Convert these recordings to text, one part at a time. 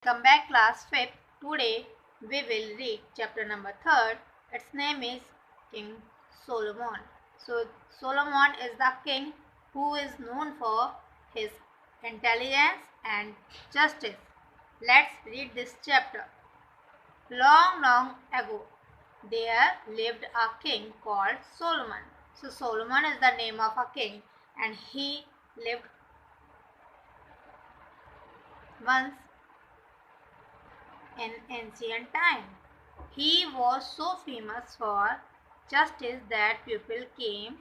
Welcome back class 5th. Today we will read chapter number 3rd. Its name is King Solomon. So Solomon is the king who is known for his intelligence and justice. Let's read this chapter. Long, long ago, there lived a king called Solomon. So Solomon is the name of a king and he lived once in ancient time. He was so famous for justice that people came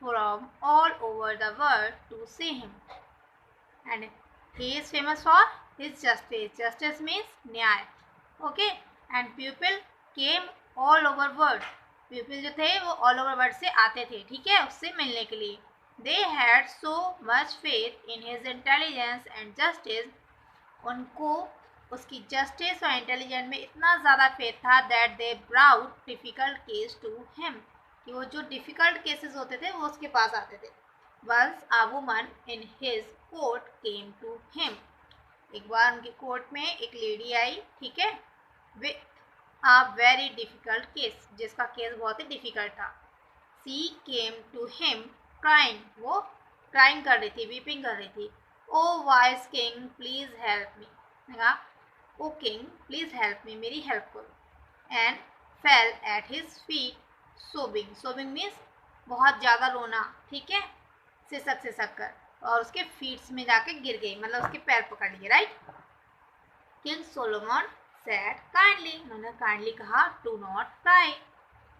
from all over the world to see him. And he is famous for his justice. Justice means न्याय. Okay? And people came all over world. People जो थे वो all over world से आते थे, ठीक है, उससे मिलने के लिए. They had so much faith in his intelligence and justice. उनको उसकी जस्टिस और इंटेलिजेंस में इतना ज़्यादा फेथ था that they brought difficult case to him, कि वो जो डिफ़िकल्ट केसेस होते थे वो उसके पास आते थे. Once a woman in his court came to him. एक बार उनके कोर्ट में एक लेडी आई, ठीक है, with a very difficult case, जिसका केस बहुत ही डिफ़िकल्ट था. She came to him crying. वो क्राइंग कर रही थी, वीपिंग कर रही थी. Oh wise king please help me. कहा oh king please help me, मेरी हेल्प करो. And fell at his feet sobbing. Sobbing means बहुत ज़्यादा रोना, ठीक है, सिसक सिसक कर, और उसके फीट्स में जाके गिर गई, मतलब उसके पैर पकड़ लिए. Right. King Solomon said kindly. उन्होंने काइंडली कहा do not cry.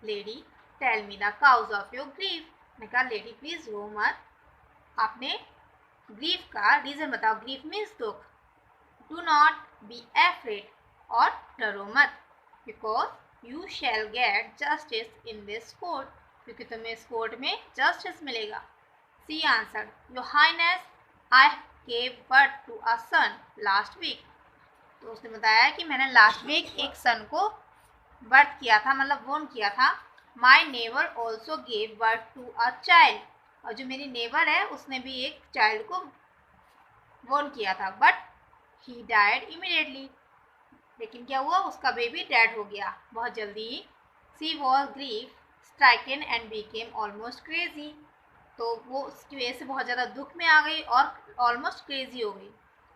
Lady tell me the cause of your grief. मैंने कहा लेडी प्लीज़ रो मत, आपने ग्रीफ का रीज़न बताओ. ग्रीफ मीन्स दुख. Do not be afraid. और डरो मत, because you shall get justice in this court. क्योंकि तुम्हें इस कोर्ट में जस्टिस मिलेगा. She answered your highness I gave birth to a son last week. तो उसने बताया कि मैंने लास्ट वीक एक सन को बर्थ किया था, मतलब बोर्न किया था. My neighbour also gave birth to a child. और जो मेरी नेबर है उसने भी एक चाइल्ड को बोर्न किया था, बट ही डाइड इमीडिएटली. लेकिन क्या हुआ, उसका बेबी डेड हो गया बहुत जल्दी ही. She was grief stricken and became almost crazy. तो वो उसकी वजह से बहुत ज़्यादा दुख में आ गई और ऑलमोस्ट क्रेजी हो गई.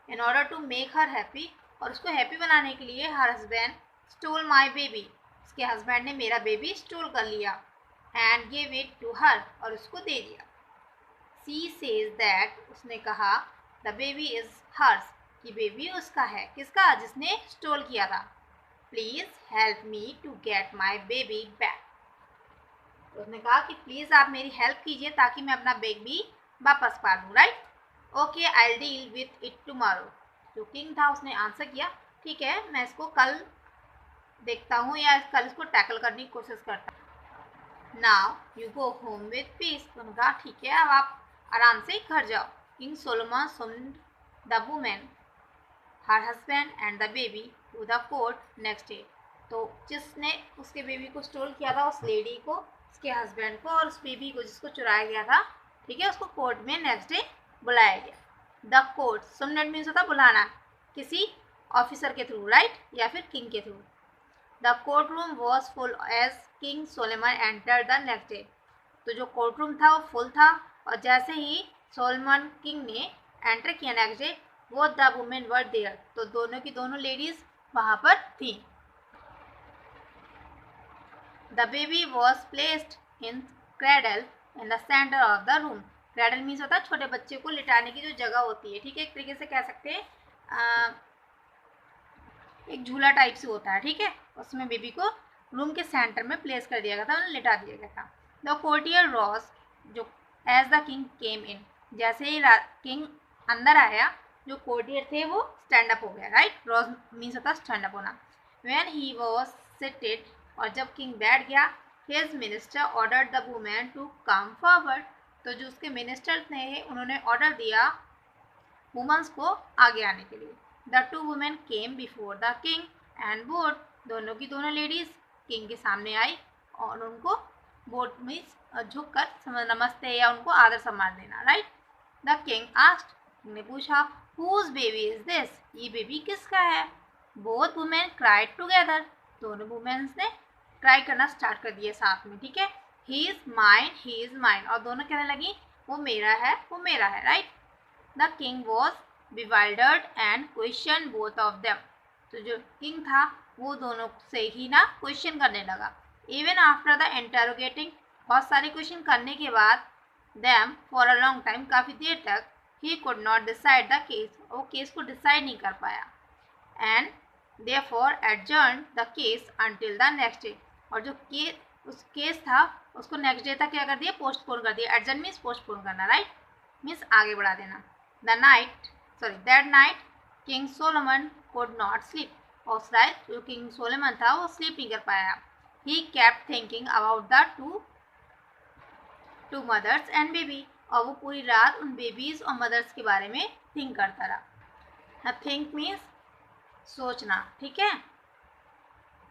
In order to make her happy. और उसको हैप्पी बनाने के लिए her husband stole my baby. उसके हस्बैंड ने मेरा बेबी स्टोल कर लिया. And give it to her. और उसको दे दिया. She says that. उसने कहा द बेबी इज़ हर्स, कि बेबी उसका है. किसका? जिसने स्टोल किया था. Please help me to get my baby back. उसने कहा कि प्लीज़ आप मेरी हेल्प कीजिए ताकि मैं अपना बेबी वापस पा लूँ. Right. Okay I deal with it tomorrow. जो किंग था उसने आंसर किया, ठीक है, मैं इसको कल देखता हूँ या कल इसको टैकल करने की कोशिश करता हूँ. Now you go home with peace. तो उन्होंने कहा ठीक है, अब आप आराम से घर जाओ. King Solomon summoned the woman, her husband and the baby to the court next day. तो जिसने उसके बेबी को स्टोल किया था उस लेडी को, उसके हस्बैंड को और उस बेबी को जिसको चुराया गया था, ठीक है, उसको कोर्ट में नेक्स्ट डे बुलाया गया. द कोर्ट समनेट मीन्स होता बुलाना किसी ऑफिसर के थ्रू, राइट, या फिर किंग के थ्रू. The court room was full as king Solomon enter the next day. तो जो कोर्ट रूम था वो फुल था, और जैसे ही सोलोमन किंग ने एंटर किया नेक्स्ट डे, वो द वुमेन वर देयर. तो दोनों की दोनों लेडीज वहाँ पर थी. The baby was placed in cradle in the centre of the room. Cradle means होता है छोटे बच्चे को लिटाने की जो जगह होती है, ठीक है, एक तरीके से कह सकते हैं एक झूला टाइप से होता है, ठीक है, उसमें बेबी को रूम के सेंटर में प्लेस कर दिया गया था, उन्हें लिटा दिया गया था. द कोर्टियर रॉज, जो एज द किंग केम इन. जैसे ही किंग अंदर आया, जो कोर्टियर थे वो स्टैंड अप हो गया. राइट. रॉज मीन्स होता है स्टैंड अप होना. When he was seated. और जब किंग बैठ गया, his minister ordered the women to come forward. तो जो उसके मिनिस्टर थे उन्होंने ऑर्डर दिया वुमेन्स को आगे आने के लिए. The two women came before the king and board. दोनों की दोनों लेडीज किंग के सामने आई और उनको बोर्ड में झुक कर नमस्ते या उनको आदर सम्मान देना. राइट. The king asked. ने पूछा हुज बेबी इज दिस. ये बेबी किसका है. बोथ वुमेन क्राइड टुगेदर, दोनों वुमेन्स ने क्राई करना स्टार्ट कर दिया साथ में, ठीक है। ही इज माइन, और दोनों कहने लगी वो मेरा है, वो मेरा है, right. The king was bewildered and question both of them, तो जो किंग था वो दोनों से ही ना क्वेश्चन करने लगा। इवन आफ्टर द इंटरोगेटिंग, बहुत सारे क्वेश्चन करने के बाद, them for a long time, काफ़ी देर तक, he could not decide the case, वो केस को डिसाइड नहीं कर पाया। And therefore adjourn the case until the next day, और जो उस केस था उसको नेक्स्ट डे तक क्या कर दिया, पोस्टपोन कर दिया। एडजर्न मीन्स पोस्टपोन करना, राइट, मीन्स आगे बढ़ा देना। That night King Solomon could not sleep, और उस रात जो किंग सोलोमन था वो स्लीप नहीं कर पाया। He kept thinking about the two mothers and baby, और वो पूरी रात उन बेबीज और मदर्स के बारे में थिंक करता रहा। थिंक मीन्स सोचना, ठीक है।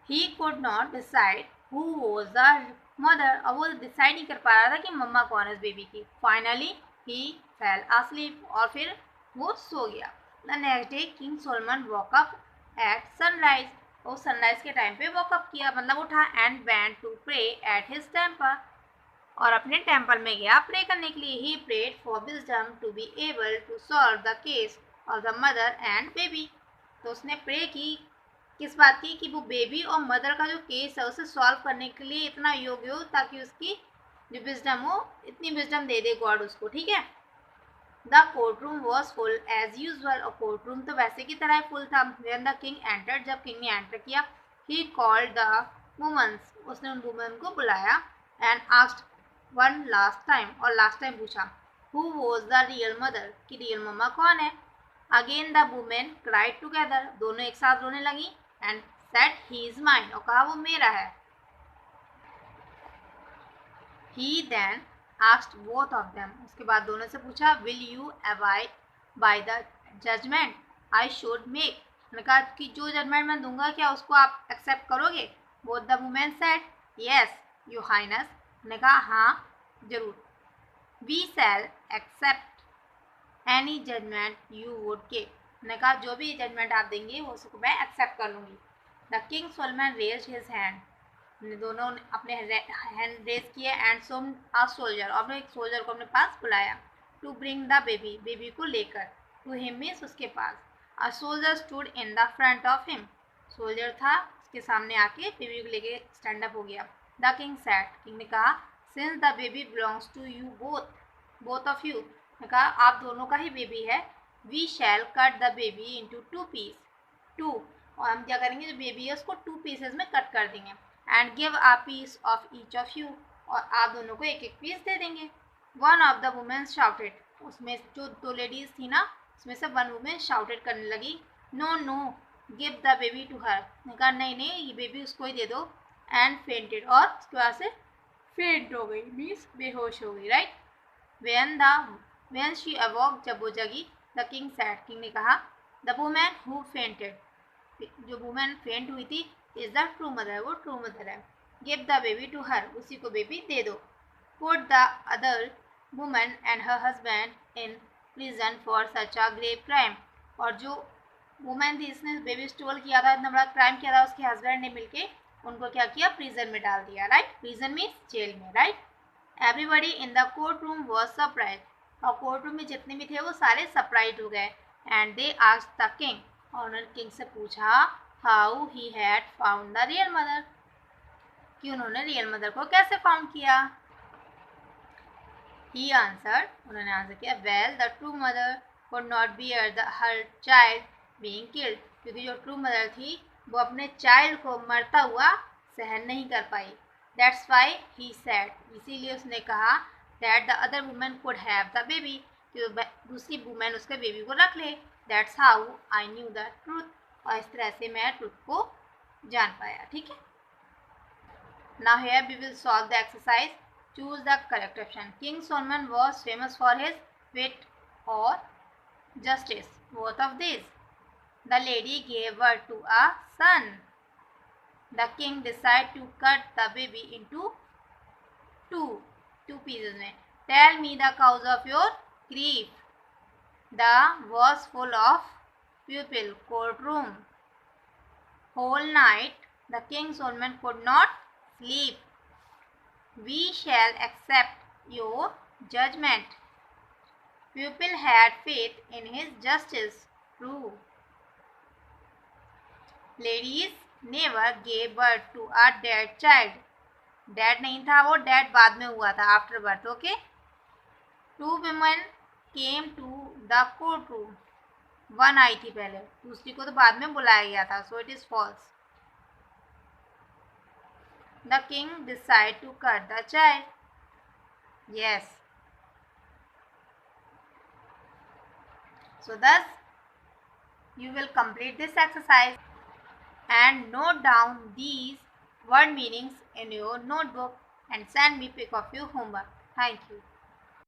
He could not decide who was the mother, और वो डिसाइड नहीं कर पा रहा था कि मम्मा कौन है इस बेबी की। फाइनली he fell asleep, और फिर वो सो गया। The next day King Solomon woke up at sunrise, वो सनराइज के टाइम पे वॉकअप किया, मतलब उठा, and went to pray at his temple, और अपने टेम्पल में गया प्रे करने के लिए। He prayed for wisdom to be able to solve the case of the mother and baby, तो उसने प्रे की किस बात की, कि वो बेबी और मदर का जो केस है उसे सॉल्व करने के लिए इतना योग्य हो ताकि उसकी जो विजडम हो, इतनी विजडम दे दे गॉड उसको, ठीक है। The court room was full as usual, और कोर्ट रूम तो वैसे की तरह फुल था। व्हेन द किंग एंटर्ड, जब किंग ने एंटर किया, ही कॉल्ड द वुमेन्स, उसने उन वुमेन को बुलाया, and asked one last time, और लास्ट टाइम पूछा, who was the real mother, कि रियल मम्मा कौन है। Again the women cried together, दोनों एक साथ रोने लगी, and said he is mine, और कहा वो मेरा है। He then asked both of them, उसके बाद दोनों से पूछा, will you abide by the judgment I should make, मैंने कहा कि जो जजमेंट मैं दूंगा क्या उसको आप एक्सेप्ट करोगे। Both the women said yes your highness, मैंने कहा हाँ जरूर। We shall accept any judgment you would give, मैंने कहा जो भी जजमेंट आप देंगे वो उसको मैं एक्सेप्ट कर लूँगी। The king Solomon raised his hand, दोनों ने अपने हैंड रेज किए, एंड सोम अ सोल्जर, और एक सोल्जर को अपने पास बुलाया, to bring the baby, baby को लेकर, टू हिम मीन्स उसके पास। A soldier stood in the front of him, soldier था उसके सामने आके बेबी को लेके स्टैंड अप हो गया। द किंग सैड, किंग ने कहा, since the baby belongs to you both of you, ने कहा आप दोनों का ही बेबी है, we shall cut the baby into two piece, two, और हम क्या करेंगे जो बेबी है उसको टू पीसेस में कट कर देंगे, and give a piece of each of you, और आप दोनों को एक एक पीस दे देंगे। One of the women shouted, उसमें जो दो लेडीज थी ना उसमें से वन वुमेन शाउटेड करने लगी, no no give the baby to her, ने कहा नहीं नहीं ये बेबी उसको ही दे दो, एंड फेंटेड, और उसके बाद से फेंट हो गई, मीन्स बेहोश हो गई, राइट। व्हेन शी अवॉक, जब वो जगी, द किंग सैड, किंग ने कहा, द वुमेन हु फेंटेड, जो वुमेन फेंट हुई थी, इज द ट्रू मदर, वो ट्रू मदर है। Give the baby to her, उसी को बेबी दे दो। Put the other woman and her husband in prison for such a grave crime, और जो वुमेन थी इसने बेबी स्टोल किया था, इतना बड़ा क्राइम किया था, उसके हस्बैंड ने मिलके उनको क्या किया, प्रिजन में डाल दिया, राइट। प्रिजन मीन्स जेल में, right. Everybody in the court room was surprise, और कोर्ट रूम में जितने भी थे वो सारे सरप्राइज हो गए। And they asked the king, और उन्होंने किंग से पूछा, how he had found the real mother, कि उन्होंने रियल मदर को कैसे फाउंड किया। ही आंसर्ड, उन्होंने आंसर किया, well the true mother could not bear her child being killed, क्योंकि जो ट्रू मदर थी वो अपने चाइल्ड को मरता हुआ सहन नहीं कर पाई। दैट्स वाई ही सेड, इसीलिए उसने कहा, that the other women could have the baby, कि दूसरी वुमेन उसके बेबी को रख ले। That's how I knew the truth, और इस तरह से मैं ट्रूथ को जान पाया, ठीक है। Now here we will solve the exercise, choose the correct option. King Solomon was famous for his wit और justice, both of these. The lady gave birth to a son. The king decided to cut the baby into two pieces में. Tell me the cause of your grief. The was full of people. Courtroom. whole night the king's soldier could not sleep. We shall accept your judgment. Pupil had faith in his justice. True. Ladies never gave birth to a dead child. Dead नहीं था वो, dead बाद में हुआ था, after birth. Okay. 2 women came to the courtroom. 1 आई थी पहले, दूसरी को तो बाद में बुलाया गया था. So it is false. The king decided to cut the child. Yes. So thus you will complete this exercise and note down these word meanings in your notebook and send me pic of your homework. Thank you.